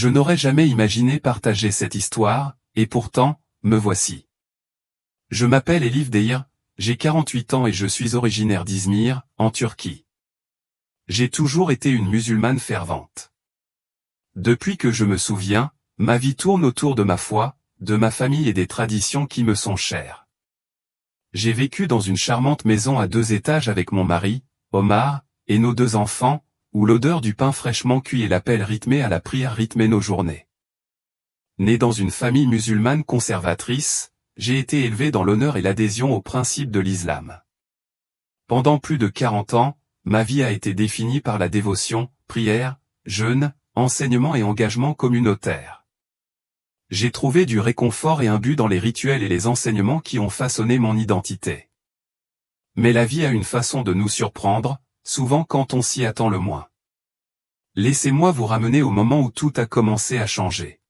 Je n'aurais jamais imaginé partager cette histoire, et pourtant, me voici. Je m'appelle Elif Deyir, j'ai 48 ans et je suis originaire d'Izmir, en Turquie. J'ai toujours été une musulmane fervente. Depuis que je me souviens, ma vie tourne autour de ma foi, de ma famille et des traditions qui me sont chères. J'ai vécu dans une charmante maison à 2 étages avec mon mari, Omar, et nos 2 enfants, où l'odeur du pain fraîchement cuit et l'appel rythmé à la prière rythmaient nos journées. Né dans une famille musulmane conservatrice, j'ai été élevé dans l'honneur et l'adhésion aux principes de l'islam. Pendant plus de 40 ans, ma vie a été définie par la dévotion, prière, jeûne, enseignement et engagement communautaire. J'ai trouvé du réconfort et un but dans les rituels et les enseignements qui ont façonné mon identité. Mais la vie a une façon de nous surprendre, souvent quand on s'y attend le moins. Laissez-moi vous ramener au moment où tout a commencé à changer.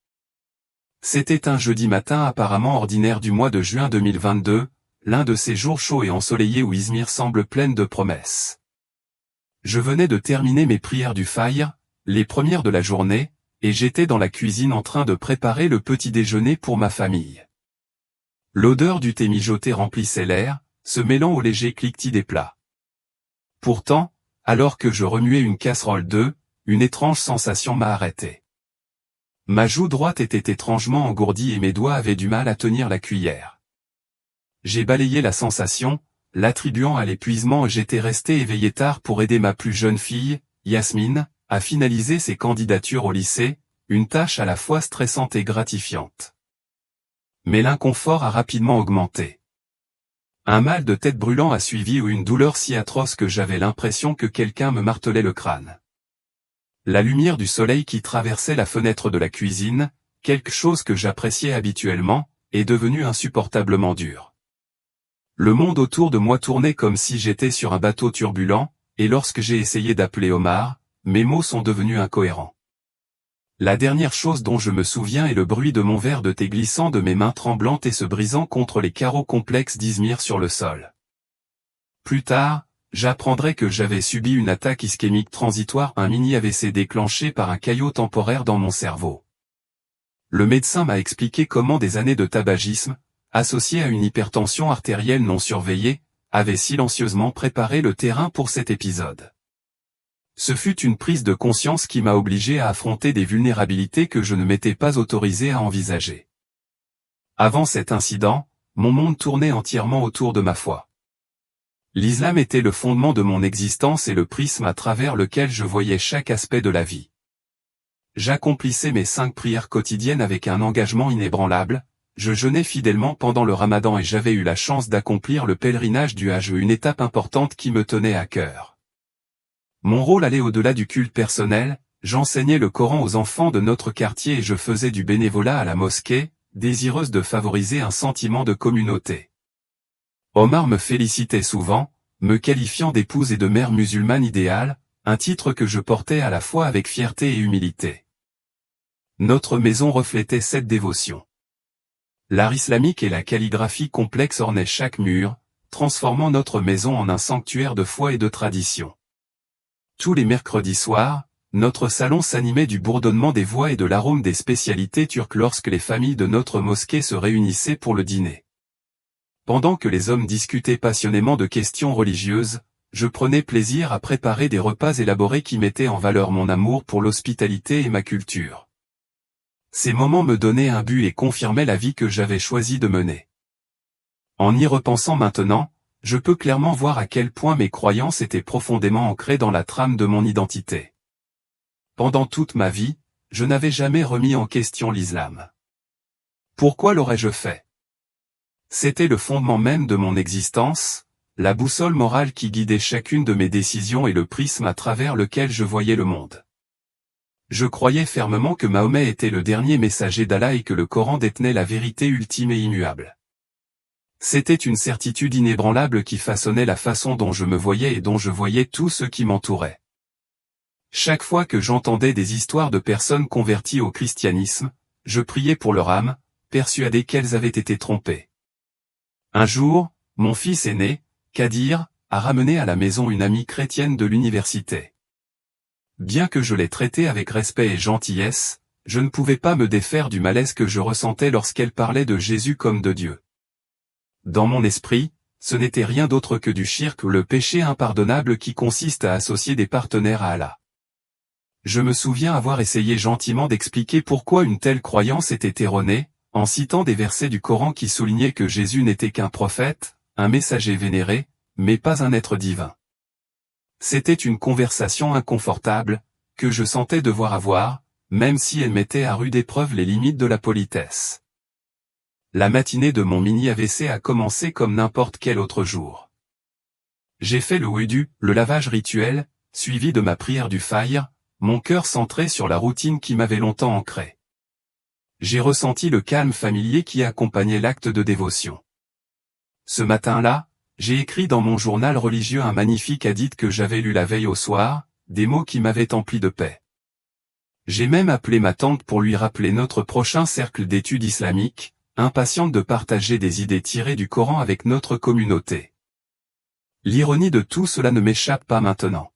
C'était un jeudi matin apparemment ordinaire du mois de juin 2022, l'un de ces jours chauds et ensoleillés où Izmir semble pleine de promesses. Je venais de terminer mes prières du Fajr, les premières de la journée, et j'étais dans la cuisine en train de préparer le petit déjeuner pour ma famille. L'odeur du thé mijoté remplissait l'air, se mêlant au léger cliquetis des plats. Pourtant, alors que je remuais une casserole d'œufs, une étrange sensation m'a arrêté. Ma joue droite était étrangement engourdie et mes doigts avaient du mal à tenir la cuillère. J'ai balayé la sensation, l'attribuant à l'épuisement et j'étais resté éveillé tard pour aider ma plus jeune fille, Yasmine, à finaliser ses candidatures au lycée, une tâche à la fois stressante et gratifiante. Mais l'inconfort a rapidement augmenté. Un mal de tête brûlant a suivi ou une douleur si atroce que j'avais l'impression que quelqu'un me martelait le crâne. La lumière du soleil qui traversait la fenêtre de la cuisine, quelque chose que j'appréciais habituellement, est devenu insupportablement dur. Le monde autour de moi tournait comme si j'étais sur un bateau turbulent, et lorsque j'ai essayé d'appeler Omar, mes mots sont devenus incohérents. La dernière chose dont je me souviens est le bruit de mon verre de thé glissant de mes mains tremblantes et se brisant contre les carreaux complexes d'Izmir sur le sol. Plus tard, j'apprendrai que j'avais subi une attaque ischémique transitoire, un mini AVC déclenché par un caillot temporaire dans mon cerveau. Le médecin m'a expliqué comment des années de tabagisme, associées à une hypertension artérielle non surveillée, avaient silencieusement préparé le terrain pour cet épisode. Ce fut une prise de conscience qui m'a obligé à affronter des vulnérabilités que je ne m'étais pas autorisé à envisager. Avant cet incident, mon monde tournait entièrement autour de ma foi. L'islam était le fondement de mon existence et le prisme à travers lequel je voyais chaque aspect de la vie. J'accomplissais mes 5 prières quotidiennes avec un engagement inébranlable, je jeûnais fidèlement pendant le Ramadan et j'avais eu la chance d'accomplir le pèlerinage du Hajj, une étape importante qui me tenait à cœur. Mon rôle allait au-delà du culte personnel, j'enseignais le Coran aux enfants de notre quartier et je faisais du bénévolat à la mosquée, désireuse de favoriser un sentiment de communauté. Omar me félicitait souvent, me qualifiant d'épouse et de mère musulmane idéale, un titre que je portais à la fois avec fierté et humilité. Notre maison reflétait cette dévotion. L'art islamique et la calligraphie complexe ornaient chaque mur, transformant notre maison en un sanctuaire de foi et de tradition. Tous les mercredis soirs, notre salon s'animait du bourdonnement des voix et de l'arôme des spécialités turques lorsque les familles de notre mosquée se réunissaient pour le dîner. Pendant que les hommes discutaient passionnément de questions religieuses, je prenais plaisir à préparer des repas élaborés qui mettaient en valeur mon amour pour l'hospitalité et ma culture. Ces moments me donnaient un but et confirmaient la vie que j'avais choisi de mener. En y repensant maintenant, je peux clairement voir à quel point mes croyances étaient profondément ancrées dans la trame de mon identité. Pendant toute ma vie, je n'avais jamais remis en question l'islam. Pourquoi l'aurais-je fait? C'était le fondement même de mon existence, la boussole morale qui guidait chacune de mes décisions et le prisme à travers lequel je voyais le monde. Je croyais fermement que Mahomet était le dernier messager d'Allah et que le Coran détenait la vérité ultime et immuable. C'était une certitude inébranlable qui façonnait la façon dont je me voyais et dont je voyais tout ce qui m'entourait. Chaque fois que j'entendais des histoires de personnes converties au christianisme, je priais pour leur âme, persuadé qu'elles avaient été trompées. Un jour, mon fils aîné, Kadir, a ramené à la maison une amie chrétienne de l'université. Bien que je l'ai traitée avec respect et gentillesse, je ne pouvais pas me défaire du malaise que je ressentais lorsqu'elle parlait de Jésus comme de Dieu. Dans mon esprit, ce n'était rien d'autre que du shirk, le péché impardonnable qui consiste à associer des partenaires à Allah. Je me souviens avoir essayé gentiment d'expliquer pourquoi une telle croyance était erronée, en citant des versets du Coran qui soulignaient que Jésus n'était qu'un prophète, un messager vénéré, mais pas un être divin. C'était une conversation inconfortable, que je sentais devoir avoir, même si elle mettait à rude épreuve les limites de la politesse. La matinée de mon mini-AVC a commencé comme n'importe quel autre jour. J'ai fait le wudu, le lavage rituel, suivi de ma prière du Fajr, mon cœur centré sur la routine qui m'avait longtemps ancré. J'ai ressenti le calme familier qui accompagnait l'acte de dévotion. Ce matin-là, j'ai écrit dans mon journal religieux un magnifique hadith que j'avais lu la veille au soir, des mots qui m'avaient empli de paix. J'ai même appelé ma tante pour lui rappeler notre prochain cercle d'études islamiques, impatiente de partager des idées tirées du Coran avec notre communauté. L'ironie de tout cela ne m'échappe pas maintenant.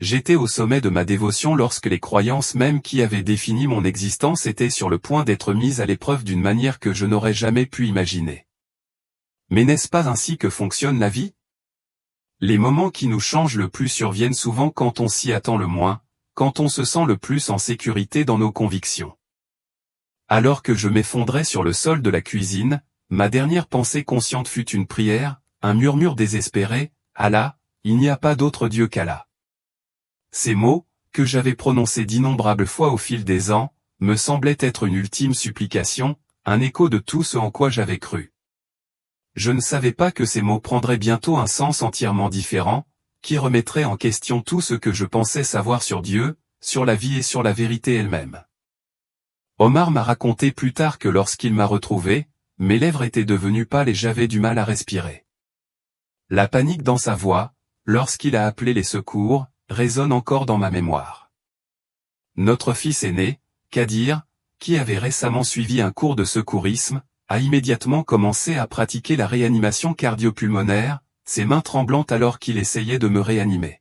J'étais au sommet de ma dévotion lorsque les croyances même qui avaient défini mon existence étaient sur le point d'être mises à l'épreuve d'une manière que je n'aurais jamais pu imaginer. Mais n'est-ce pas ainsi que fonctionne la vie? Les moments qui nous changent le plus surviennent souvent quand on s'y attend le moins, quand on se sent le plus en sécurité dans nos convictions. Alors que je m'effondrais sur le sol de la cuisine, ma dernière pensée consciente fut une prière, un murmure désespéré, « Allah, il n'y a pas d'autre Dieu qu'Allah ». Ces mots, que j'avais prononcés d'innombrables fois au fil des ans, me semblaient être une ultime supplication, un écho de tout ce en quoi j'avais cru. Je ne savais pas que ces mots prendraient bientôt un sens entièrement différent, qui remettrait en question tout ce que je pensais savoir sur Dieu, sur la vie et sur la vérité elle-même. Omar m'a raconté plus tard que lorsqu'il m'a retrouvé, mes lèvres étaient devenues pâles et j'avais du mal à respirer. La panique dans sa voix, lorsqu'il a appelé les secours, résonne encore dans ma mémoire. Notre fils aîné, Kadir, qui avait récemment suivi un cours de secourisme, a immédiatement commencé à pratiquer la réanimation cardio-pulmonaire, ses mains tremblantes alors qu'il essayait de me réanimer.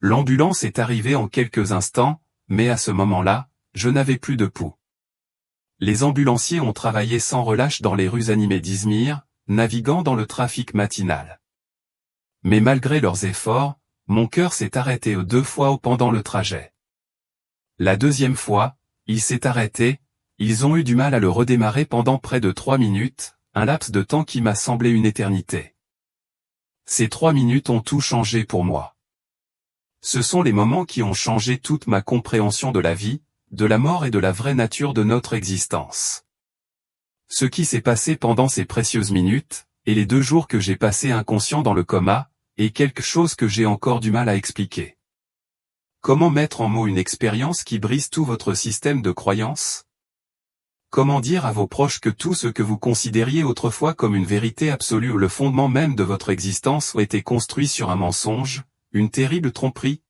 L'ambulance est arrivée en quelques instants, mais à ce moment-là, je n'avais plus de pouls. Les ambulanciers ont travaillé sans relâche dans les rues animées d'Izmir, naviguant dans le trafic matinal. Mais malgré leurs efforts, mon cœur s'est arrêté 2 fois pendant le trajet. La deuxième fois, il s'est arrêté, ils ont eu du mal à le redémarrer pendant près de 3 minutes, un laps de temps qui m'a semblé une éternité. Ces 3 minutes ont tout changé pour moi. Ce sont les moments qui ont changé toute ma compréhension de la vie, de la mort et de la vraie nature de notre existence. Ce qui s'est passé pendant ces précieuses minutes, et les 2 jours que j'ai passés inconscient dans le coma, est quelque chose que j'ai encore du mal à expliquer. Comment mettre en mots une expérience qui brise tout votre système de croyances? Comment dire à vos proches que tout ce que vous considériez autrefois comme une vérité absolue ou le fondement même de votre existence a été construit sur un mensonge, une terrible tromperie?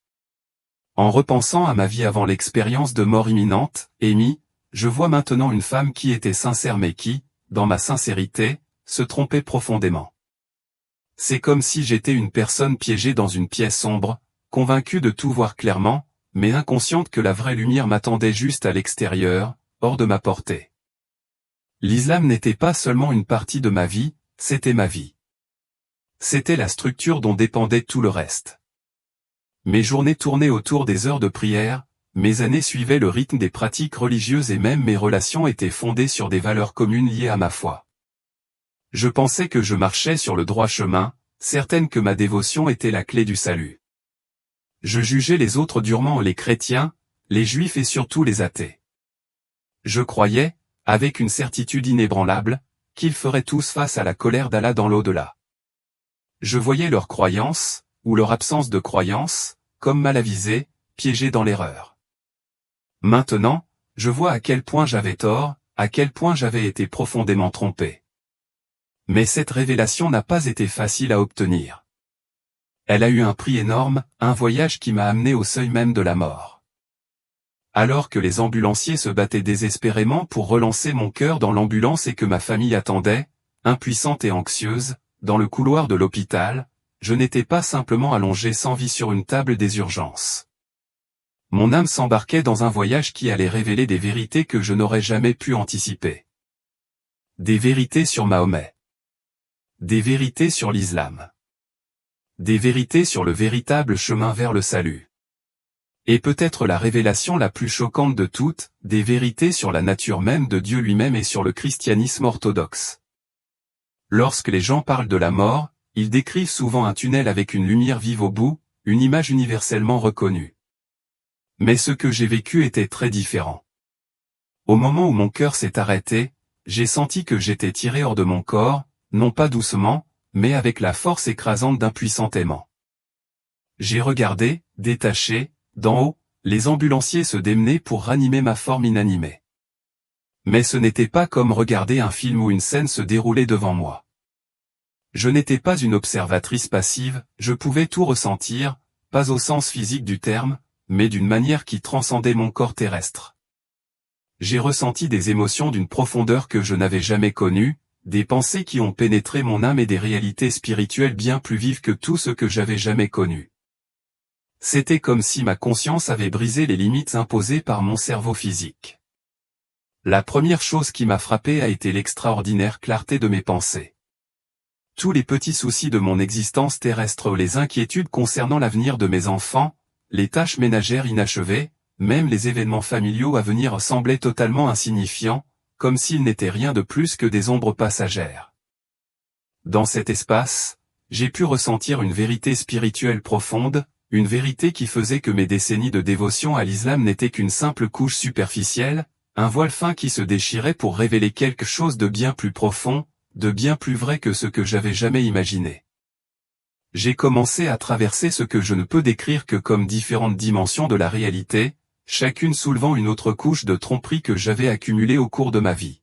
En repensant à ma vie avant l'expérience de mort imminente, Amy, je vois maintenant une femme qui était sincère mais qui, dans ma sincérité, se trompait profondément. C'est comme si j'étais une personne piégée dans une pièce sombre, convaincue de tout voir clairement, mais inconsciente que la vraie lumière m'attendait juste à l'extérieur, hors de ma portée. L'islam n'était pas seulement une partie de ma vie, c'était ma vie. C'était la structure dont dépendait tout le reste. Mes journées tournaient autour des heures de prière, mes années suivaient le rythme des pratiques religieuses et même mes relations étaient fondées sur des valeurs communes liées à ma foi. Je pensais que je marchais sur le droit chemin, certaine que ma dévotion était la clé du salut. Je jugeais les autres durement, les chrétiens, les juifs et surtout les athées. Je croyais, avec une certitude inébranlable, qu'ils feraient tous face à la colère d'Allah dans l'au-delà. Je voyais leur croyance, ou leur absence de croyance, comme mal avisée, piégée dans l'erreur. Maintenant, je vois à quel point j'avais tort, à quel point j'avais été profondément trompé. Mais cette révélation n'a pas été facile à obtenir. Elle a eu un prix énorme, un voyage qui m'a amené au seuil même de la mort. Alors que les ambulanciers se battaient désespérément pour relancer mon cœur dans l'ambulance et que ma famille attendait, impuissante et anxieuse, dans le couloir de l'hôpital, je n'étais pas simplement allongé sans vie sur une table des urgences. Mon âme s'embarquait dans un voyage qui allait révéler des vérités que je n'aurais jamais pu anticiper. Des vérités sur Mahomet. Des vérités sur l'islam. Des vérités sur le véritable chemin vers le salut. Et peut-être la révélation la plus choquante de toutes, des vérités sur la nature même de Dieu lui-même et sur le christianisme orthodoxe. Lorsque les gens parlent de la mort, ils décrivent souvent un tunnel avec une lumière vive au bout, une image universellement reconnue. Mais ce que j'ai vécu était très différent. Au moment où mon cœur s'est arrêté, j'ai senti que j'étais tiré hors de mon corps, non pas doucement, mais avec la force écrasante d'un puissant aimant. J'ai regardé, détaché, d'en haut, les ambulanciers se démener pour ranimer ma forme inanimée. Mais ce n'était pas comme regarder un film où une scène se déroulait devant moi. Je n'étais pas une observatrice passive, je pouvais tout ressentir, pas au sens physique du terme, mais d'une manière qui transcendait mon corps terrestre. J'ai ressenti des émotions d'une profondeur que je n'avais jamais connue, des pensées qui ont pénétré mon âme et des réalités spirituelles bien plus vives que tout ce que j'avais jamais connu. C'était comme si ma conscience avait brisé les limites imposées par mon cerveau physique. La première chose qui m'a frappé a été l'extraordinaire clarté de mes pensées. Tous les petits soucis de mon existence terrestre, les inquiétudes concernant l'avenir de mes enfants, les tâches ménagères inachevées, même les événements familiaux à venir semblaient totalement insignifiants, comme s'ils n'étaient rien de plus que des ombres passagères. Dans cet espace, j'ai pu ressentir une vérité spirituelle profonde, une vérité qui faisait que mes décennies de dévotion à l'islam n'étaient qu'une simple couche superficielle, un voile fin qui se déchirait pour révéler quelque chose de bien plus profond, de bien plus vrai que ce que j'avais jamais imaginé. J'ai commencé à traverser ce que je ne peux décrire que comme différentes dimensions de la réalité, chacune soulevant une autre couche de tromperie que j'avais accumulée au cours de ma vie.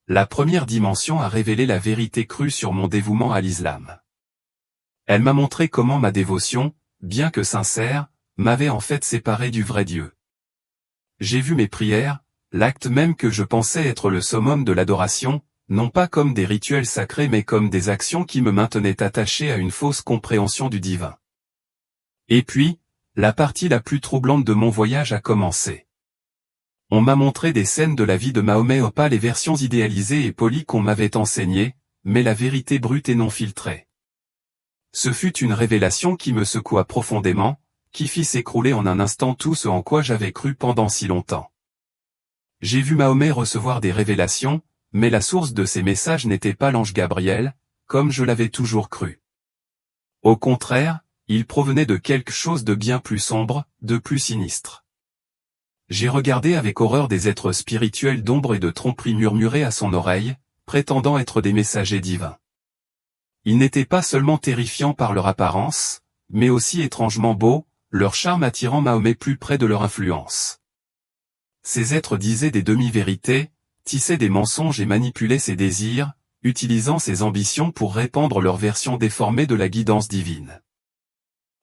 La première dimension a révélé la vérité crue sur mon dévouement à l'islam. Elle m'a montré comment ma dévotion, bien que sincère, m'avait en fait séparé du vrai Dieu. J'ai vu mes prières, l'acte même que je pensais être le summum de l'adoration, non pas comme des rituels sacrés mais comme des actions qui me maintenaient attaché à une fausse compréhension du divin. Et puis, la partie la plus troublante de mon voyage a commencé. On m'a montré des scènes de la vie de Mahomet, pas les versions idéalisées et polies qu'on m'avait enseignées, mais la vérité brute et non filtrée. Ce fut une révélation qui me secoua profondément, qui fit s'écrouler en un instant tout ce en quoi j'avais cru pendant si longtemps. J'ai vu Mahomet recevoir des révélations, mais la source de ces messages n'était pas l'ange Gabriel, comme je l'avais toujours cru. Au contraire, il provenait de quelque chose de bien plus sombre, de plus sinistre. J'ai regardé avec horreur des êtres spirituels d'ombre et de tromperie murmurer à son oreille, prétendant être des messagers divins. Ils n'étaient pas seulement terrifiants par leur apparence, mais aussi étrangement beaux, leur charme attirant Mahomet plus près de leur influence. Ces êtres disaient des demi-vérités, tissaient des mensonges et manipulaient ses désirs, utilisant ses ambitions pour répandre leur version déformée de la guidance divine.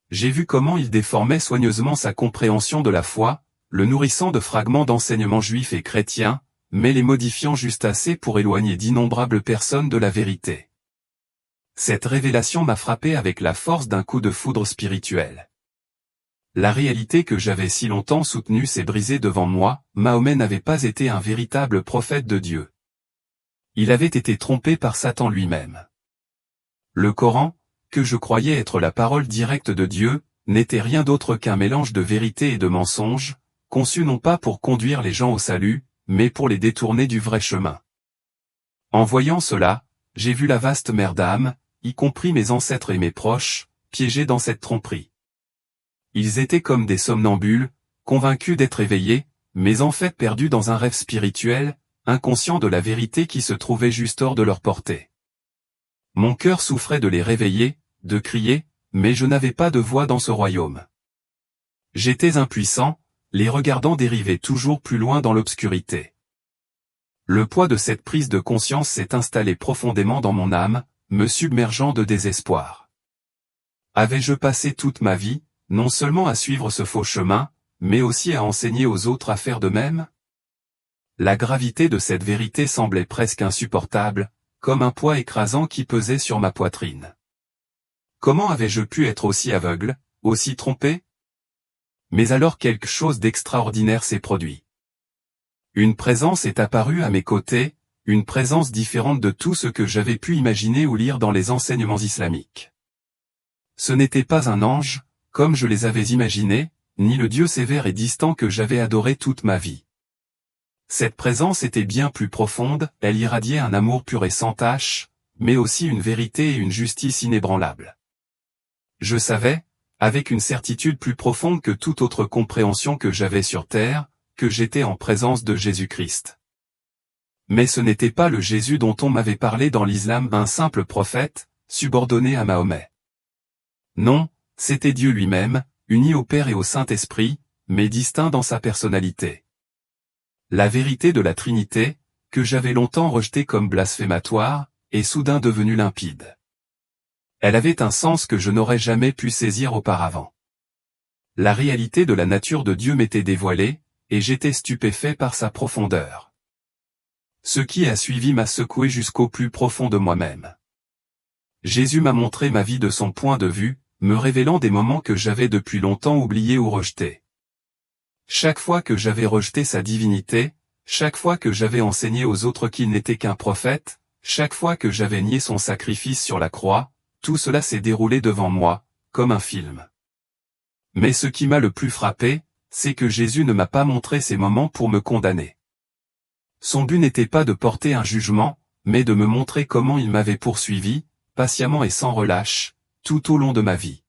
J'ai vu comment ils déformaient soigneusement sa compréhension de la foi, le nourrissant de fragments d'enseignements juifs et chrétiens, mais les modifiant juste assez pour éloigner d'innombrables personnes de la vérité. Cette révélation m'a frappé avec la force d'un coup de foudre spirituel. La réalité que j'avais si longtemps soutenue s'est brisée devant moi, Mahomet n'avait pas été un véritable prophète de Dieu. Il avait été trompé par Satan lui-même. Le Coran, que je croyais être la parole directe de Dieu, n'était rien d'autre qu'un mélange de vérité et de mensonges, conçu non pas pour conduire les gens au salut, mais pour les détourner du vrai chemin. En voyant cela, j'ai vu la vaste mer d'âmes, y compris mes ancêtres et mes proches, piégés dans cette tromperie. Ils étaient comme des somnambules, convaincus d'être éveillés, mais en fait perdus dans un rêve spirituel, inconscients de la vérité qui se trouvait juste hors de leur portée. Mon cœur souffrait de les réveiller, de crier, mais je n'avais pas de voix dans ce royaume. J'étais impuissant, les regardant dériver toujours plus loin dans l'obscurité. Le poids de cette prise de conscience s'est installé profondément dans mon âme, me submergeant de désespoir. Avais-je passé toute ma vie, non seulement à suivre ce faux chemin, mais aussi à enseigner aux autres à faire de même? La gravité de cette vérité semblait presque insupportable, comme un poids écrasant qui pesait sur ma poitrine. Comment avais-je pu être aussi aveugle, aussi trompé? Mais alors quelque chose d'extraordinaire s'est produit. Une présence est apparue à mes côtés, une présence différente de tout ce que j'avais pu imaginer ou lire dans les enseignements islamiques. Ce n'était pas un ange, comme je les avais imaginés, ni le Dieu sévère et distant que j'avais adoré toute ma vie. Cette présence était bien plus profonde, elle irradiait un amour pur et sans tache, mais aussi une vérité et une justice inébranlables. Je savais, avec une certitude plus profonde que toute autre compréhension que j'avais sur terre, que j'étais en présence de Jésus-Christ. Mais ce n'était pas le Jésus dont on m'avait parlé dans l'islam, un simple prophète, subordonné à Mahomet. Non, c'était Dieu lui-même, uni au Père et au Saint-Esprit, mais distinct dans sa personnalité. La vérité de la Trinité, que j'avais longtemps rejetée comme blasphématoire, est soudain devenue limpide. Elle avait un sens que je n'aurais jamais pu saisir auparavant. La réalité de la nature de Dieu m'était dévoilée, et j'étais stupéfait par sa profondeur. Ce qui a suivi m'a secoué jusqu'au plus profond de moi-même. Jésus m'a montré ma vie de son point de vue, me révélant des moments que j'avais depuis longtemps oubliés ou rejetés. Chaque fois que j'avais rejeté sa divinité, chaque fois que j'avais enseigné aux autres qu'il n'était qu'un prophète, chaque fois que j'avais nié son sacrifice sur la croix, tout cela s'est déroulé devant moi, comme un film. Mais ce qui m'a le plus frappé, c'est que Jésus ne m'a pas montré ces moments pour me condamner. Son but n'était pas de porter un jugement, mais de me montrer comment il m'avait poursuivi, patiemment et sans relâche, tout au long de ma vie.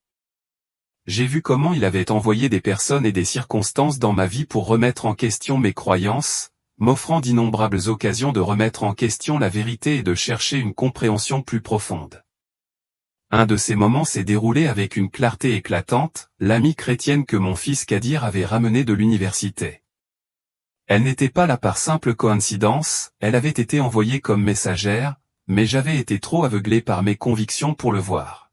J'ai vu comment il avait envoyé des personnes et des circonstances dans ma vie pour remettre en question mes croyances, m'offrant d'innombrables occasions de remettre en question la vérité et de chercher une compréhension plus profonde. Un de ces moments s'est déroulé avec une clarté éclatante, l'amie chrétienne que mon fils Kadir avait ramenée de l'université. Elle n'était pas là par simple coïncidence, elle avait été envoyée comme messagère, mais j'avais été trop aveuglé par mes convictions pour le voir.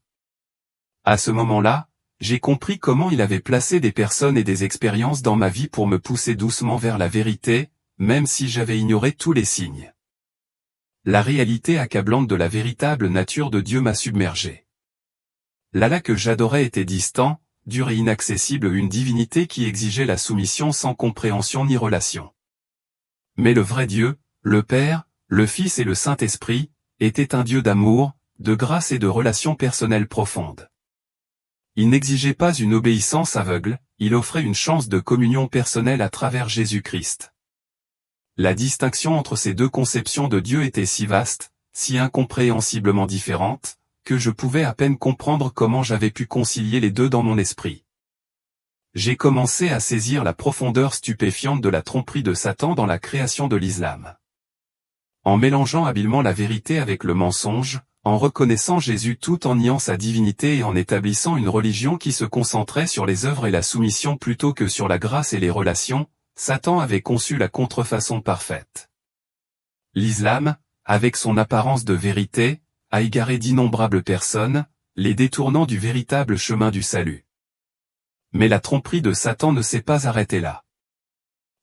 À ce moment-là, j'ai compris comment il avait placé des personnes et des expériences dans ma vie pour me pousser doucement vers la vérité, même si j'avais ignoré tous les signes. La réalité accablante de la véritable nature de Dieu m'a submergé. L'Allah que j'adorais était distant, dur et inaccessible, une divinité qui exigeait la soumission sans compréhension ni relation. Mais le vrai Dieu, le Père, le Fils et le Saint-Esprit, était un Dieu d'amour, de grâce et de relations personnelles profondes. Il n'exigeait pas une obéissance aveugle, il offrait une chance de communion personnelle à travers Jésus-Christ. La distinction entre ces deux conceptions de Dieu était si vaste, si incompréhensiblement différente, que je pouvais à peine comprendre comment j'avais pu concilier les deux dans mon esprit. J'ai commencé à saisir la profondeur stupéfiante de la tromperie de Satan dans la création de l'islam. En mélangeant habilement la vérité avec le mensonge, en reconnaissant Jésus tout en niant sa divinité et en établissant une religion qui se concentrait sur les œuvres et la soumission plutôt que sur la grâce et les relations, Satan avait conçu la contrefaçon parfaite. L'islam, avec son apparence de vérité, a égaré d'innombrables personnes, les détournant du véritable chemin du salut. Mais la tromperie de Satan ne s'est pas arrêtée là.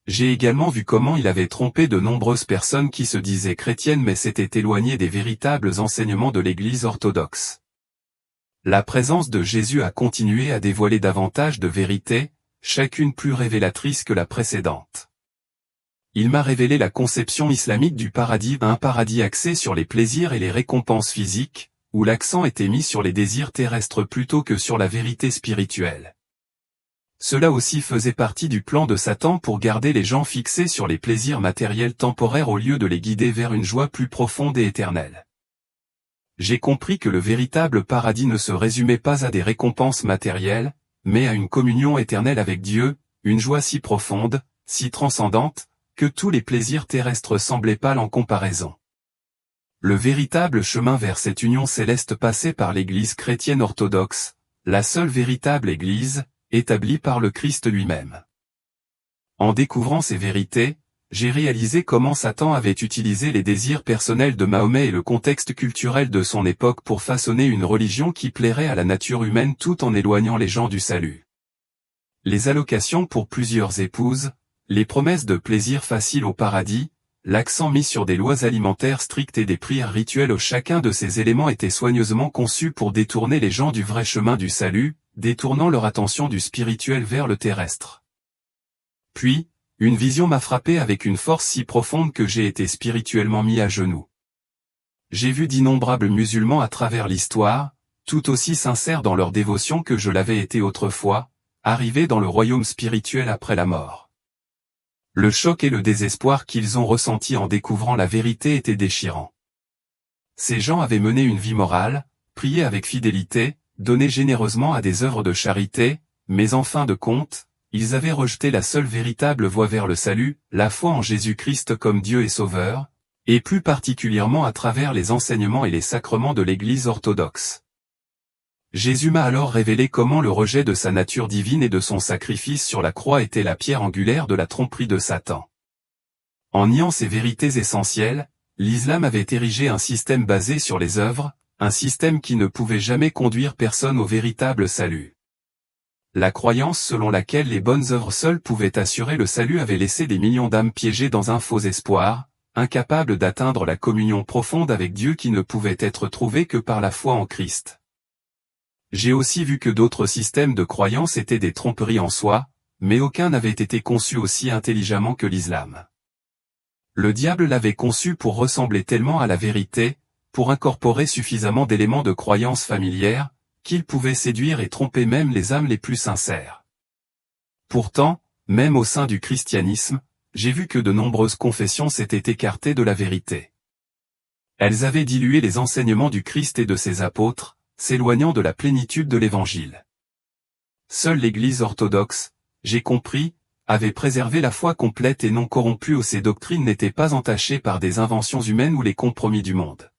J'ai également vu comment il avait trompé de nombreuses personnes qui se disaient chrétiennes mais s'étaient éloignées des véritables enseignements de l'Église orthodoxe. La présence de Jésus a continué à dévoiler davantage de vérités, chacune plus révélatrice que la précédente. Il m'a révélé la conception islamique du paradis, un paradis axé sur les plaisirs et les récompenses physiques, où l'accent était mis sur les désirs terrestres plutôt que sur la vérité spirituelle. Cela aussi faisait partie du plan de Satan pour garder les gens fixés sur les plaisirs matériels temporaires au lieu de les guider vers une joie plus profonde et éternelle. J'ai compris que le véritable paradis ne se résumait pas à des récompenses matérielles, mais à une communion éternelle avec Dieu, une joie si profonde, si transcendante, que tous les plaisirs terrestres semblaient pâles en comparaison. Le véritable chemin vers cette union céleste passait par l'Église chrétienne orthodoxe, la seule véritable Église, établie par le Christ lui-même. En découvrant ces vérités, j'ai réalisé comment Satan avait utilisé les désirs personnels de Mahomet et le contexte culturel de son époque pour façonner une religion qui plairait à la nature humaine tout en éloignant les gens du salut. Les allocations pour plusieurs épouses, les promesses de plaisir facile au paradis, l'accent mis sur des lois alimentaires strictes et des prières rituelles, chacun de ces éléments était soigneusement conçu pour détourner les gens du vrai chemin du salut, détournant leur attention du spirituel vers le terrestre. Puis, une vision m'a frappé avec une force si profonde que j'ai été spirituellement mis à genoux. J'ai vu d'innombrables musulmans à travers l'histoire, tout aussi sincères dans leur dévotion que je l'avais été autrefois, arriver dans le royaume spirituel après la mort. Le choc et le désespoir qu'ils ont ressenti en découvrant la vérité étaient déchirants. Ces gens avaient mené une vie morale, prié avec fidélité, donné généreusement à des œuvres de charité, mais en fin de compte, ils avaient rejeté la seule véritable voie vers le salut, la foi en Jésus-Christ comme Dieu et Sauveur, et plus particulièrement à travers les enseignements et les sacrements de l'Église orthodoxe. Jésus m'a alors révélé comment le rejet de sa nature divine et de son sacrifice sur la croix était la pierre angulaire de la tromperie de Satan. En niant ces vérités essentielles, l'islam avait érigé un système basé sur les œuvres, un système qui ne pouvait jamais conduire personne au véritable salut. La croyance selon laquelle les bonnes œuvres seules pouvaient assurer le salut avait laissé des millions d'âmes piégées dans un faux espoir, incapables d'atteindre la communion profonde avec Dieu qui ne pouvait être trouvée que par la foi en Christ. J'ai aussi vu que d'autres systèmes de croyance étaient des tromperies en soi, mais aucun n'avait été conçu aussi intelligemment que l'islam. Le diable l'avait conçu pour ressembler tellement à la vérité, pour incorporer suffisamment d'éléments de croyance familière, qu'il pouvait séduire et tromper même les âmes les plus sincères. Pourtant, même au sein du christianisme, j'ai vu que de nombreuses confessions s'étaient écartées de la vérité. Elles avaient dilué les enseignements du Christ et de ses apôtres, s'éloignant de la plénitude de l'Évangile. Seule l'Église orthodoxe, j'ai compris, avait préservé la foi complète et non corrompue où ses doctrines n'étaient pas entachées par des inventions humaines ou les compromis du monde.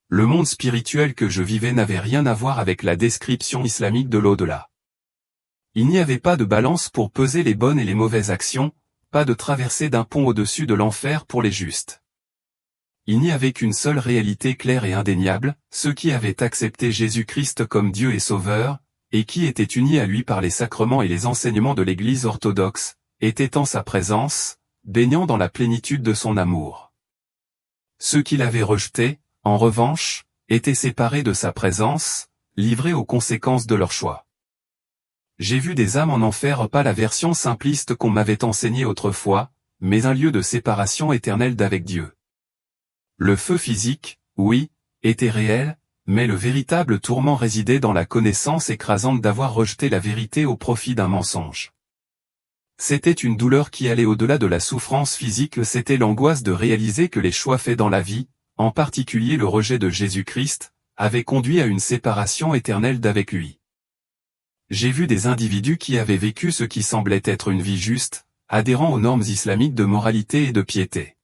Le monde spirituel que je vivais n'avait rien à voir avec la description islamique de l'au-delà. Il n'y avait pas de balance pour peser les bonnes et les mauvaises actions, pas de traversée d'un pont au-dessus de l'enfer pour les justes. Il n'y avait qu'une seule réalité claire et indéniable, ceux qui avaient accepté Jésus-Christ comme Dieu et Sauveur, et qui étaient unis à lui par les sacrements et les enseignements de l'Église orthodoxe, étaient en sa présence, baignant dans la plénitude de son amour. Ceux qui l'avaient rejeté, en revanche, étaient séparés de sa présence, livrés aux conséquences de leur choix. J'ai vu des âmes en enfer, pas la version simpliste qu'on m'avait enseignée autrefois, mais un lieu de séparation éternelle d'avec Dieu. Le feu physique, oui, était réel, mais le véritable tourment résidait dans la connaissance écrasante d'avoir rejeté la vérité au profit d'un mensonge. C'était une douleur qui allait au-delà de la souffrance physique, c'était l'angoisse de réaliser que les choix faits dans la vie, en particulier le rejet de Jésus-Christ, avaient conduit à une séparation éternelle d'avec lui. J'ai vu des individus qui avaient vécu ce qui semblait être une vie juste, adhérant aux normes islamiques de moralité et de piété.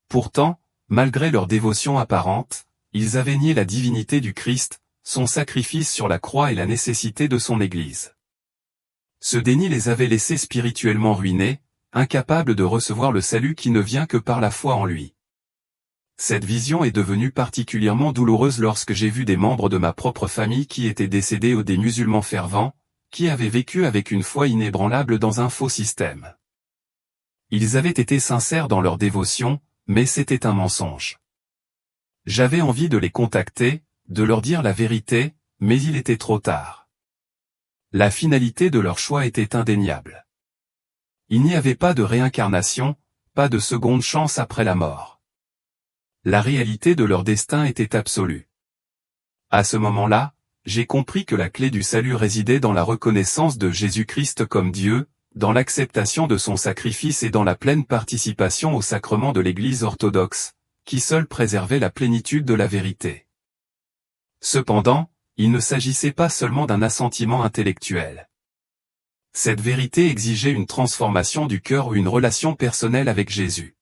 Pourtant, malgré leur dévotion apparente, ils avaient nié la divinité du Christ, son sacrifice sur la croix et la nécessité de son Église. Ce déni les avait laissés spirituellement ruinés, incapables de recevoir le salut qui ne vient que par la foi en lui. Cette vision est devenue particulièrement douloureuse lorsque j'ai vu des membres de ma propre famille qui étaient décédés ou des musulmans fervents, qui avaient vécu avec une foi inébranlable dans un faux système. Ils avaient été sincères dans leur dévotion, mais c'était un mensonge. J'avais envie de les contacter, de leur dire la vérité, mais il était trop tard. La finalité de leur choix était indéniable. Il n'y avait pas de réincarnation, pas de seconde chance après la mort. La réalité de leur destin était absolue. À ce moment-là, j'ai compris que la clé du salut résidait dans la reconnaissance de Jésus-Christ comme Dieu, dans l'acceptation de son sacrifice et dans la pleine participation au sacrement de l'Église orthodoxe, qui seul préservait la plénitude de la vérité. Cependant, il ne s'agissait pas seulement d'un assentiment intellectuel. Cette vérité exigeait une transformation du cœur ou une relation personnelle avec Jésus.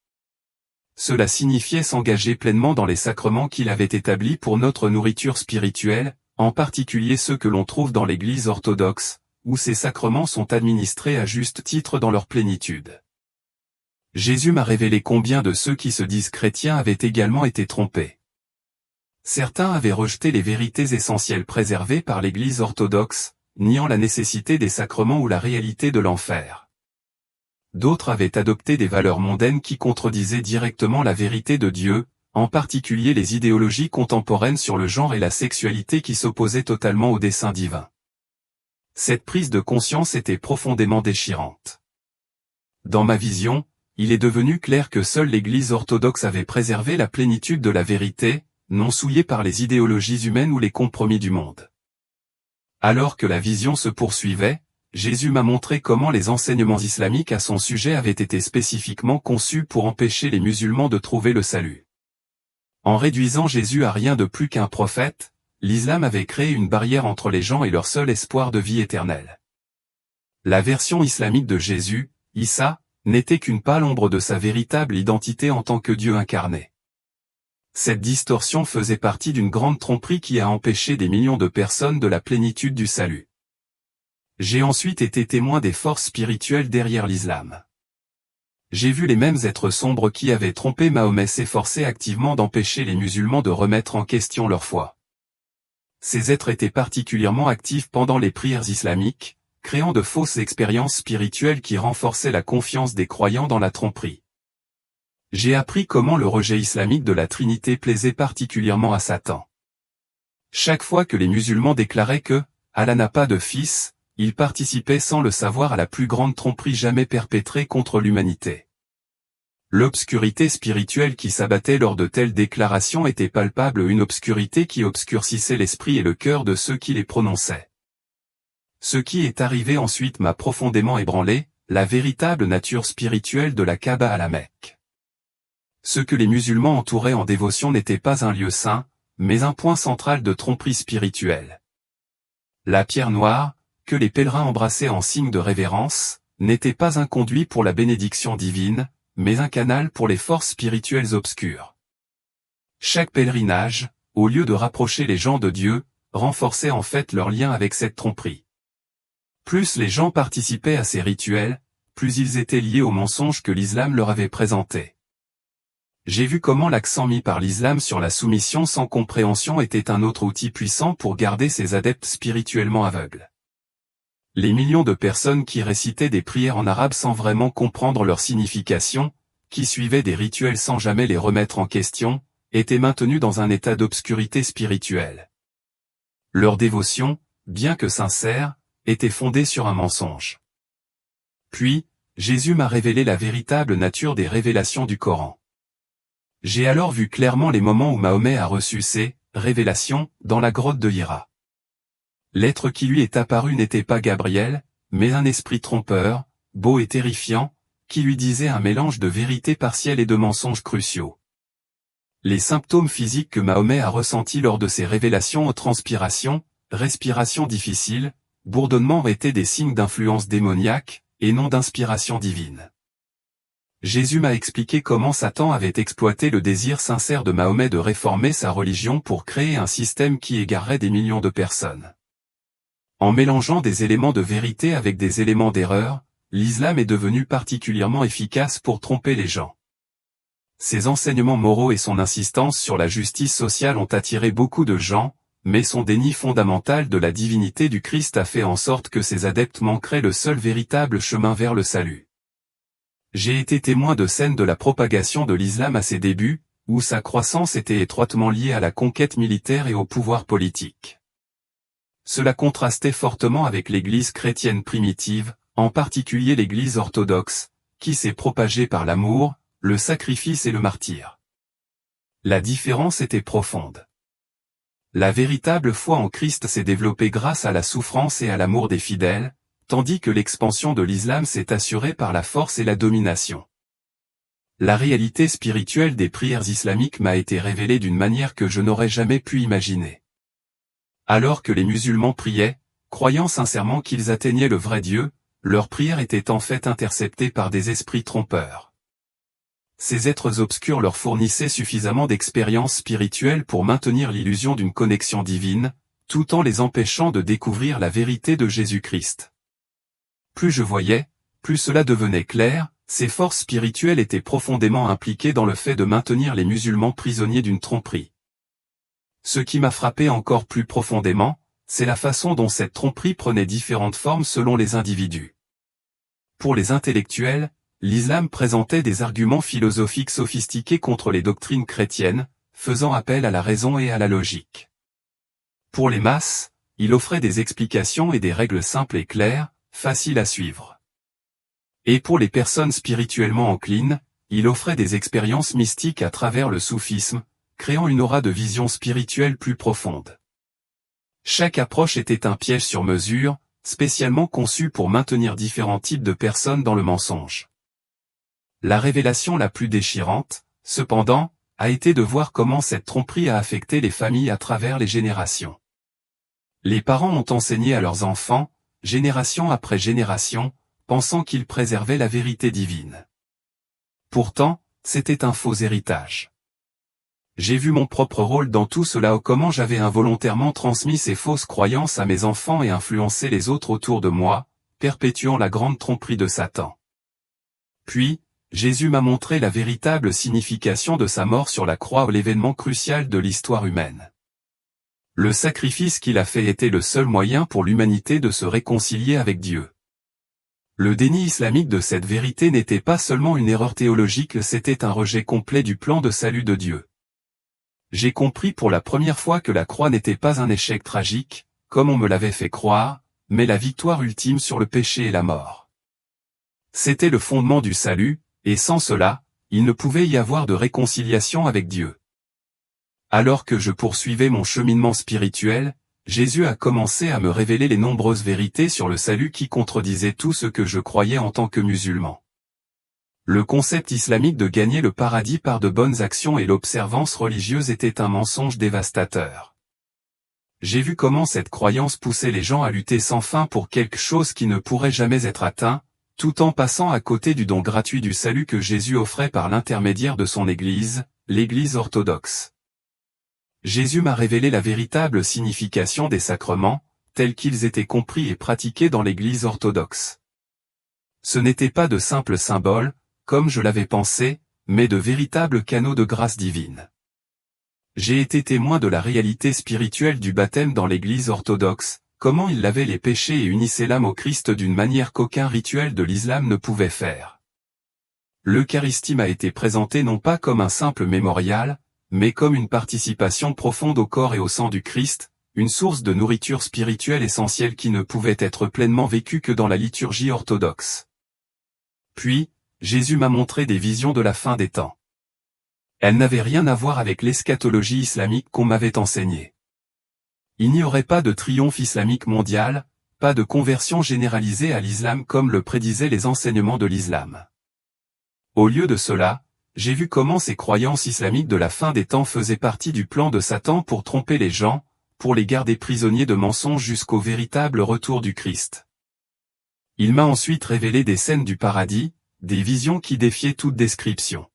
Cela signifiait s'engager pleinement dans les sacrements qu'il avait établis pour notre nourriture spirituelle, en particulier ceux que l'on trouve dans l'Église orthodoxe, où ces sacrements sont administrés à juste titre dans leur plénitude. Jésus m'a révélé combien de ceux qui se disent chrétiens avaient également été trompés. Certains avaient rejeté les vérités essentielles préservées par l'Église orthodoxe, niant la nécessité des sacrements ou la réalité de l'enfer. D'autres avaient adopté des valeurs mondaines qui contredisaient directement la vérité de Dieu, en particulier les idéologies contemporaines sur le genre et la sexualité qui s'opposaient totalement au dessein divin. Cette prise de conscience était profondément déchirante. Dans ma vision, il est devenu clair que seule l'Église orthodoxe avait préservé la plénitude de la vérité, non souillée par les idéologies humaines ou les compromis du monde. Alors que la vision se poursuivait, Jésus m'a montré comment les enseignements islamiques à son sujet avaient été spécifiquement conçus pour empêcher les musulmans de trouver le salut. En réduisant Jésus à rien de plus qu'un prophète, l'islam avait créé une barrière entre les gens et leur seul espoir de vie éternelle. La version islamique de Jésus, Issa, n'était qu'une pâle ombre de sa véritable identité en tant que Dieu incarné. Cette distorsion faisait partie d'une grande tromperie qui a empêché des millions de personnes de la plénitude du salut. J'ai ensuite été témoin des forces spirituelles derrière l'islam. J'ai vu les mêmes êtres sombres qui avaient trompé Mahomet s'efforcer activement d'empêcher les musulmans de remettre en question leur foi. Ces êtres étaient particulièrement actifs pendant les prières islamiques, créant de fausses expériences spirituelles qui renforçaient la confiance des croyants dans la tromperie. J'ai appris comment le rejet islamique de la Trinité plaisait particulièrement à Satan. Chaque fois que les musulmans déclaraient que Allah n'a pas de fils, ils participaient sans le savoir à la plus grande tromperie jamais perpétrée contre l'humanité. L'obscurité spirituelle qui s'abattait lors de telles déclarations était palpable, une obscurité qui obscurcissait l'esprit et le cœur de ceux qui les prononçaient. Ce qui est arrivé ensuite m'a profondément ébranlé, la véritable nature spirituelle de la Kaaba à la Mecque. Ce que les musulmans entouraient en dévotion n'était pas un lieu saint, mais un point central de tromperie spirituelle. La pierre noire, que les pèlerins embrassaient en signe de révérence, n'était pas un conduit pour la bénédiction divine, mais un canal pour les forces spirituelles obscures. Chaque pèlerinage, au lieu de rapprocher les gens de Dieu, renforçait en fait leur lien avec cette tromperie. Plus les gens participaient à ces rituels, plus ils étaient liés aux mensonges que l'islam leur avait présentés. J'ai vu comment l'accent mis par l'islam sur la soumission sans compréhension était un autre outil puissant pour garder ses adeptes spirituellement aveugles. Les millions de personnes qui récitaient des prières en arabe sans vraiment comprendre leur signification, qui suivaient des rituels sans jamais les remettre en question, étaient maintenues dans un état d'obscurité spirituelle. Leur dévotion, bien que sincère, était fondée sur un mensonge. Puis, Jésus m'a révélé la véritable nature des révélations du Coran. J'ai alors vu clairement les moments où Mahomet a reçu ces révélations dans la grotte de Hira. L'être qui lui est apparu n'était pas Gabriel, mais un esprit trompeur, beau et terrifiant, qui lui disait un mélange de vérités partielles et de mensonges cruciaux. Les symptômes physiques que Mahomet a ressentis lors de ces révélations, transpiration, respiration difficile, bourdonnement étaient des signes d'influence démoniaque, et non d'inspiration divine. Jésus m'a expliqué comment Satan avait exploité le désir sincère de Mahomet de réformer sa religion pour créer un système qui égarerait des millions de personnes. En mélangeant des éléments de vérité avec des éléments d'erreur, l'islam est devenu particulièrement efficace pour tromper les gens. Ses enseignements moraux et son insistance sur la justice sociale ont attiré beaucoup de gens, mais son déni fondamental de la divinité du Christ a fait en sorte que ses adeptes manqueraient le seul véritable chemin vers le salut. J'ai été témoin de scènes de la propagation de l'islam à ses débuts, où sa croissance était étroitement liée à la conquête militaire et au pouvoir politique. Cela contrastait fortement avec l'Église chrétienne primitive, en particulier l'Église orthodoxe, qui s'est propagée par l'amour, le sacrifice et le martyre. La différence était profonde. La véritable foi en Christ s'est développée grâce à la souffrance et à l'amour des fidèles, tandis que l'expansion de l'islam s'est assurée par la force et la domination. La réalité spirituelle des prières islamiques m'a été révélée d'une manière que je n'aurais jamais pu imaginer. Alors que les musulmans priaient, croyant sincèrement qu'ils atteignaient le vrai Dieu, leurs prières étaient en fait interceptées par des esprits trompeurs. Ces êtres obscurs leur fournissaient suffisamment d'expériences spirituelles pour maintenir l'illusion d'une connexion divine, tout en les empêchant de découvrir la vérité de Jésus-Christ. Plus je voyais, plus cela devenait clair, ces forces spirituelles étaient profondément impliquées dans le fait de maintenir les musulmans prisonniers d'une tromperie. Ce qui m'a frappé encore plus profondément, c'est la façon dont cette tromperie prenait différentes formes selon les individus. Pour les intellectuels, l'islam présentait des arguments philosophiques sophistiqués contre les doctrines chrétiennes, faisant appel à la raison et à la logique. Pour les masses, il offrait des explications et des règles simples et claires, faciles à suivre. Et pour les personnes spirituellement enclines, il offrait des expériences mystiques à travers le soufisme, créant une aura de vision spirituelle plus profonde. Chaque approche était un piège sur mesure, spécialement conçu pour maintenir différents types de personnes dans le mensonge. La révélation la plus déchirante, cependant, a été de voir comment cette tromperie a affecté les familles à travers les générations. Les parents ont enseigné à leurs enfants, génération après génération, pensant qu'ils préservaient la vérité divine. Pourtant, c'était un faux héritage. J'ai vu mon propre rôle dans tout cela, comment j'avais involontairement transmis ces fausses croyances à mes enfants et influencé les autres autour de moi, perpétuant la grande tromperie de Satan. Puis, Jésus m'a montré la véritable signification de sa mort sur la croix, l'événement crucial de l'histoire humaine. Le sacrifice qu'il a fait était le seul moyen pour l'humanité de se réconcilier avec Dieu. Le déni islamique de cette vérité n'était pas seulement une erreur théologique, c'était un rejet complet du plan de salut de Dieu. J'ai compris pour la première fois que la croix n'était pas un échec tragique, comme on me l'avait fait croire, mais la victoire ultime sur le péché et la mort. C'était le fondement du salut, et sans cela, il ne pouvait y avoir de réconciliation avec Dieu. Alors que je poursuivais mon cheminement spirituel, Jésus a commencé à me révéler les nombreuses vérités sur le salut qui contredisaient tout ce que je croyais en tant que musulman. Le concept islamique de gagner le paradis par de bonnes actions et l'observance religieuse était un mensonge dévastateur. J'ai vu comment cette croyance poussait les gens à lutter sans fin pour quelque chose qui ne pourrait jamais être atteint, tout en passant à côté du don gratuit du salut que Jésus offrait par l'intermédiaire de son Église, l'Église orthodoxe. Jésus m'a révélé la véritable signification des sacrements, tels qu'ils étaient compris et pratiqués dans l'Église orthodoxe. Ce n'étaient pas de simples symboles, comme je l'avais pensé, mais de véritables canaux de grâce divine. J'ai été témoin de la réalité spirituelle du baptême dans l'Église orthodoxe, comment il lavait les péchés et unissait l'âme au Christ d'une manière qu'aucun rituel de l'islam ne pouvait faire. L'Eucharistie m'a été présentée non pas comme un simple mémorial, mais comme une participation profonde au corps et au sang du Christ, une source de nourriture spirituelle essentielle qui ne pouvait être pleinement vécue que dans la liturgie orthodoxe. Puis, Jésus m'a montré des visions de la fin des temps. Elles n'avaient rien à voir avec l'eschatologie islamique qu'on m'avait enseignée. Il n'y aurait pas de triomphe islamique mondial, pas de conversion généralisée à l'islam comme le prédisaient les enseignements de l'islam. Au lieu de cela, j'ai vu comment ces croyances islamiques de la fin des temps faisaient partie du plan de Satan pour tromper les gens, pour les garder prisonniers de mensonges jusqu'au véritable retour du Christ. Il m'a ensuite révélé des scènes du paradis, des visions qui défiaient toute description.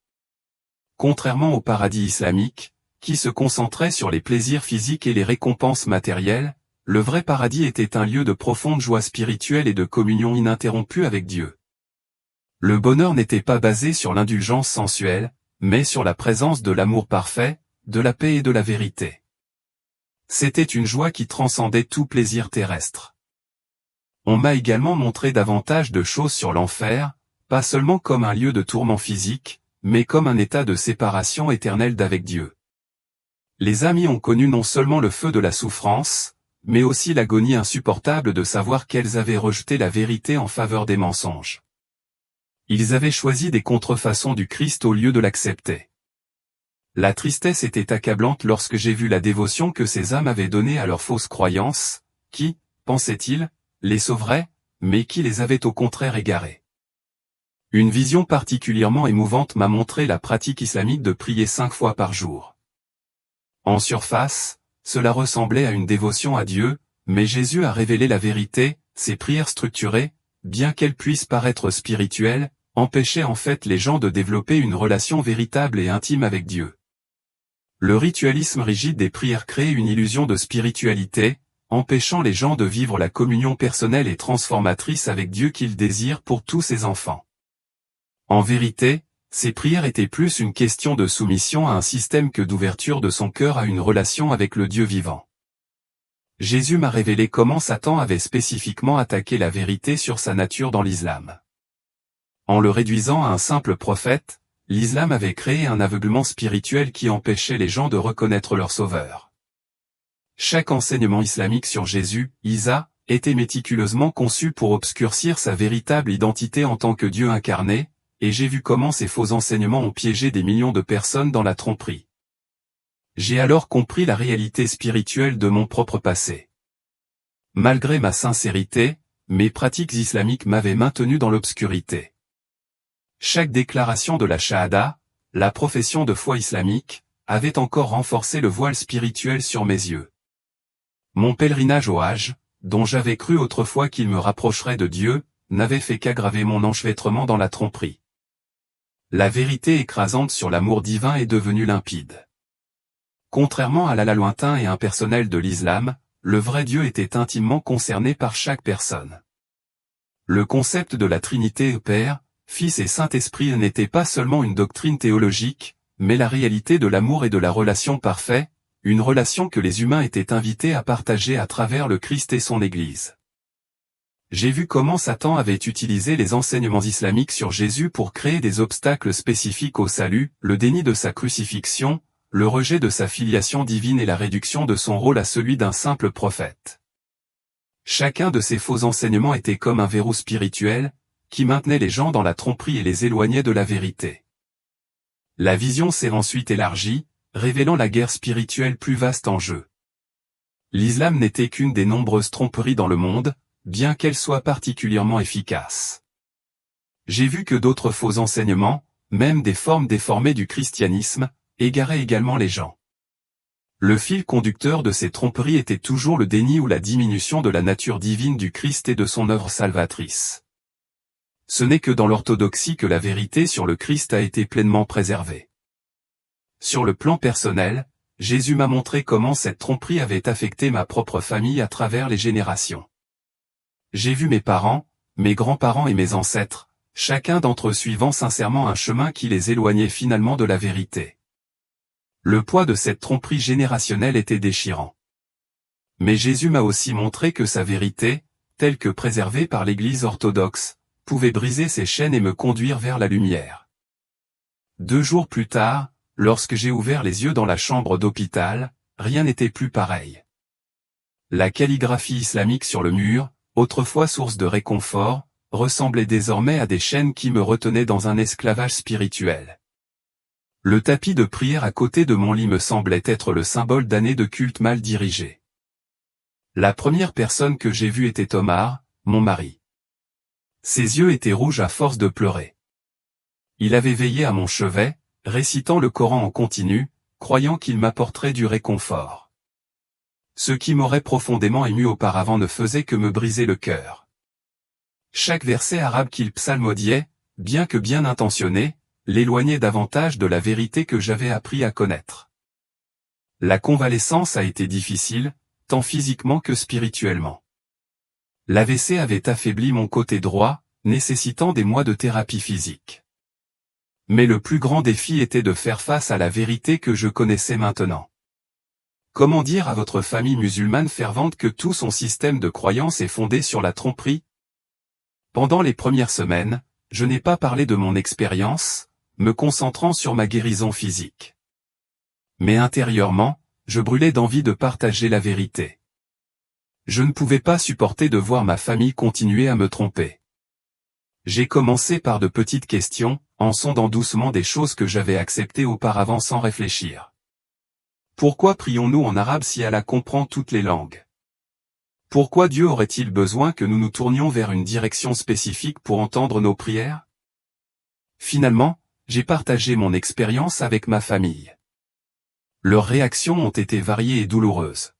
Contrairement au paradis islamique, qui se concentrait sur les plaisirs physiques et les récompenses matérielles, le vrai paradis était un lieu de profonde joie spirituelle et de communion ininterrompue avec Dieu. Le bonheur n'était pas basé sur l'indulgence sensuelle, mais sur la présence de l'amour parfait, de la paix et de la vérité. C'était une joie qui transcendait tout plaisir terrestre. On m'a également montré davantage de choses sur l'enfer, pas seulement comme un lieu de tourment physique, mais comme un état de séparation éternelle d'avec Dieu. Les âmes y ont connu non seulement le feu de la souffrance, mais aussi l'agonie insupportable de savoir qu'elles avaient rejeté la vérité en faveur des mensonges. Ils avaient choisi des contrefaçons du Christ au lieu de l'accepter. La tristesse était accablante lorsque j'ai vu la dévotion que ces âmes avaient donnée à leurs fausses croyances, qui, pensaient-ils, les sauveraient, mais qui les avaient au contraire égarées. Une vision particulièrement émouvante m'a montré la pratique islamique de prier 5 fois par jour. En surface, cela ressemblait à une dévotion à Dieu, mais Jésus a révélé la vérité, ces prières structurées, bien qu'elles puissent paraître spirituelles, empêchaient en fait les gens de développer une relation véritable et intime avec Dieu. Le ritualisme rigide des prières crée une illusion de spiritualité, empêchant les gens de vivre la communion personnelle et transformatrice avec Dieu qu'ils désirent pour tous ses enfants. En vérité, ces prières étaient plus une question de soumission à un système que d'ouverture de son cœur à une relation avec le Dieu vivant. Jésus m'a révélé comment Satan avait spécifiquement attaqué la vérité sur sa nature dans l'islam. En le réduisant à un simple prophète, l'islam avait créé un aveuglement spirituel qui empêchait les gens de reconnaître leur sauveur. Chaque enseignement islamique sur Jésus, Isa, était méticuleusement conçu pour obscurcir sa véritable identité en tant que Dieu incarné, et j'ai vu comment ces faux enseignements ont piégé des millions de personnes dans la tromperie. J'ai alors compris la réalité spirituelle de mon propre passé. Malgré ma sincérité, mes pratiques islamiques m'avaient maintenu dans l'obscurité. Chaque déclaration de la Shahada, la profession de foi islamique, avait encore renforcé le voile spirituel sur mes yeux. Mon pèlerinage au Hajj, dont j'avais cru autrefois qu'il me rapprocherait de Dieu, n'avait fait qu'aggraver mon enchevêtrement dans la tromperie. La vérité écrasante sur l'amour divin est devenue limpide. Contrairement à l'Allah lointain et impersonnel de l'islam, le vrai Dieu était intimement concerné par chaque personne. Le concept de la Trinité Père, Fils et Saint-Esprit n'était pas seulement une doctrine théologique, mais la réalité de l'amour et de la relation parfaite, une relation que les humains étaient invités à partager à travers le Christ et son Église. J'ai vu comment Satan avait utilisé les enseignements islamiques sur Jésus pour créer des obstacles spécifiques au salut, le déni de sa crucifixion, le rejet de sa filiation divine et la réduction de son rôle à celui d'un simple prophète. Chacun de ces faux enseignements était comme un verrou spirituel, qui maintenait les gens dans la tromperie et les éloignait de la vérité. La vision s'est ensuite élargie, révélant la guerre spirituelle plus vaste en jeu. L'islam n'était qu'une des nombreuses tromperies dans le monde, bien qu'elle soit particulièrement efficace. J'ai vu que d'autres faux enseignements, même des formes déformées du christianisme, égaraient également les gens. Le fil conducteur de ces tromperies était toujours le déni ou la diminution de la nature divine du Christ et de son œuvre salvatrice. Ce n'est que dans l'orthodoxie que la vérité sur le Christ a été pleinement préservée. Sur le plan personnel, Jésus m'a montré comment cette tromperie avait affecté ma propre famille à travers les générations. J'ai vu mes parents, mes grands-parents et mes ancêtres, chacun d'entre eux suivant sincèrement un chemin qui les éloignait finalement de la vérité. Le poids de cette tromperie générationnelle était déchirant. Mais Jésus m'a aussi montré que sa vérité, telle que préservée par l'Église orthodoxe, pouvait briser ces chaînes et me conduire vers la lumière. 2 jours plus tard, lorsque j'ai ouvert les yeux dans la chambre d'hôpital, rien n'était plus pareil. La calligraphie islamique sur le mur, autrefois source de réconfort, ressemblait désormais à des chaînes qui me retenaient dans un esclavage spirituel. Le tapis de prière à côté de mon lit me semblait être le symbole d'années de culte mal dirigées. La première personne que j'ai vue était Omar, mon mari. Ses yeux étaient rouges à force de pleurer. Il avait veillé à mon chevet, récitant le Coran en continu, croyant qu'il m'apporterait du réconfort. Ce qui m'aurait profondément ému auparavant ne faisait que me briser le cœur. Chaque verset arabe qu'il psalmodiait, bien que bien intentionné, l'éloignait davantage de la vérité que j'avais appris à connaître. La convalescence a été difficile, tant physiquement que spirituellement. L'AVC avait affaibli mon côté droit, nécessitant des mois de thérapie physique. Mais le plus grand défi était de faire face à la vérité que je connaissais maintenant. Comment dire à votre famille musulmane fervente que tout son système de croyance est fondé sur la tromperie? Pendant les premières semaines, je n'ai pas parlé de mon expérience, me concentrant sur ma guérison physique. Mais intérieurement, je brûlais d'envie de partager la vérité. Je ne pouvais pas supporter de voir ma famille continuer à me tromper. J'ai commencé par de petites questions, en sondant doucement des choses que j'avais acceptées auparavant sans réfléchir. Pourquoi prions-nous en arabe si Allah comprend toutes les langues? Pourquoi Dieu aurait-il besoin que nous nous tournions vers une direction spécifique pour entendre nos prières? Finalement, j'ai partagé mon expérience avec ma famille. Leurs réactions ont été variées et douloureuses.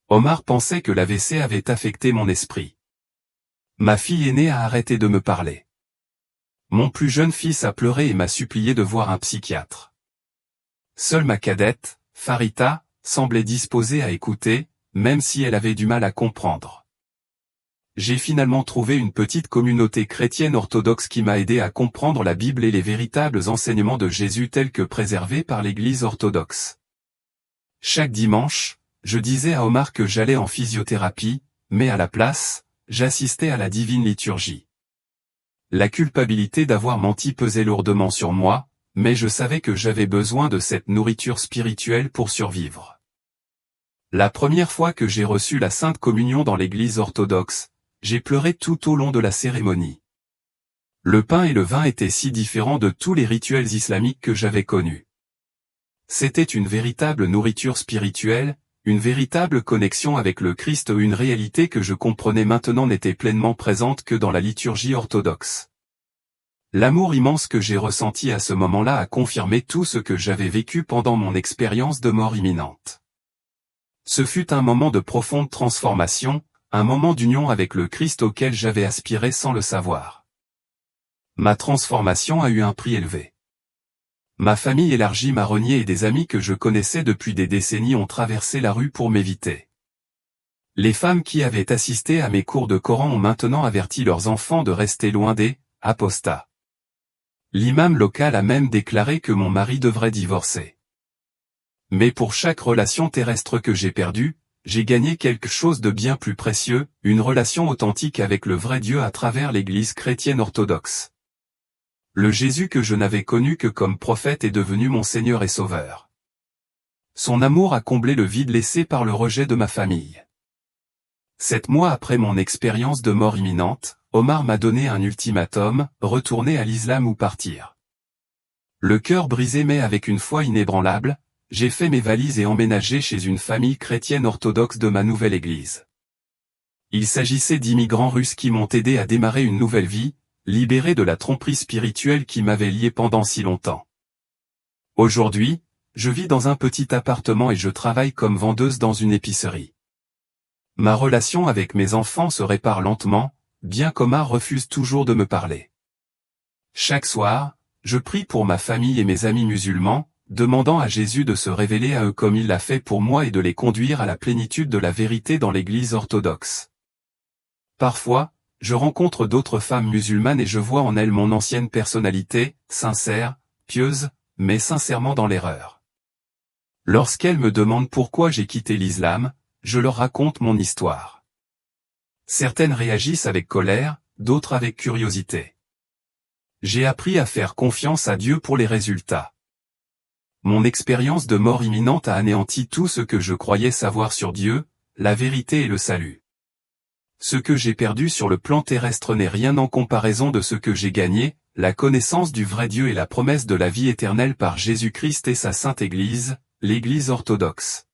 Omar pensait que l'AVC avait affecté mon esprit. Ma fille aînée a arrêté de me parler. Mon plus jeune fils a pleuré et m'a supplié de voir un psychiatre. Seule ma cadette, Farita, semblait disposée à écouter, même si elle avait du mal à comprendre. J'ai finalement trouvé une petite communauté chrétienne orthodoxe qui m'a aidé à comprendre la Bible et les véritables enseignements de Jésus tels que préservés par l'Église orthodoxe. Chaque dimanche, je disais à Omar que j'allais en physiothérapie, mais à la place, j'assistais à la divine liturgie. La culpabilité d'avoir menti pesait lourdement sur moi, mais je savais que j'avais besoin de cette nourriture spirituelle pour survivre. La première fois que j'ai reçu la Sainte Communion dans l'Église orthodoxe, j'ai pleuré tout au long de la cérémonie. Le pain et le vin étaient si différents de tous les rituels islamiques que j'avais connus. C'était une véritable nourriture spirituelle, une véritable connexion avec le Christ, une réalité que je comprenais maintenant n'était pleinement présente que dans la liturgie orthodoxe. L'amour immense que j'ai ressenti à ce moment-là a confirmé tout ce que j'avais vécu pendant mon expérience de mort imminente. Ce fut un moment de profonde transformation, un moment d'union avec le Christ auquel j'avais aspiré sans le savoir. Ma transformation a eu un prix élevé. Ma famille élargie m'a renié et des amis que je connaissais depuis des décennies ont traversé la rue pour m'éviter. Les femmes qui avaient assisté à mes cours de Coran ont maintenant averti leurs enfants de rester loin des apostats. L'imam local a même déclaré que mon mari devrait divorcer. Mais pour chaque relation terrestre que j'ai perdue, j'ai gagné quelque chose de bien plus précieux, une relation authentique avec le vrai Dieu à travers l'Église chrétienne orthodoxe. Le Jésus que je n'avais connu que comme prophète est devenu mon Seigneur et Sauveur. Son amour a comblé le vide laissé par le rejet de ma famille. 7 mois après mon expérience de mort imminente, Omar m'a donné un ultimatum, retourner à l'islam ou partir. Le cœur brisé mais avec une foi inébranlable, j'ai fait mes valises et emménagé chez une famille chrétienne orthodoxe de ma nouvelle église. Il s'agissait d'immigrants russes qui m'ont aidé à démarrer une nouvelle vie, libéré de la tromperie spirituelle qui m'avait lié pendant si longtemps. Aujourd'hui, je vis dans un petit appartement et je travaille comme vendeuse dans une épicerie. Ma relation avec mes enfants se répare lentement, bien qu'Omar refuse toujours de me parler. Chaque soir, je prie pour ma famille et mes amis musulmans, demandant à Jésus de se révéler à eux comme il l'a fait pour moi et de les conduire à la plénitude de la vérité dans l'Église orthodoxe. Parfois, je rencontre d'autres femmes musulmanes et je vois en elles mon ancienne personnalité, sincère, pieuse, mais sincèrement dans l'erreur. Lorsqu'elles me demandent pourquoi j'ai quitté l'islam, je leur raconte mon histoire. Certaines réagissent avec colère, d'autres avec curiosité. J'ai appris à faire confiance à Dieu pour les résultats. Mon expérience de mort imminente a anéanti tout ce que je croyais savoir sur Dieu, la vérité et le salut. Ce que j'ai perdu sur le plan terrestre n'est rien en comparaison de ce que j'ai gagné, la connaissance du vrai Dieu et la promesse de la vie éternelle par Jésus-Christ et sa sainte Église, l'Église orthodoxe.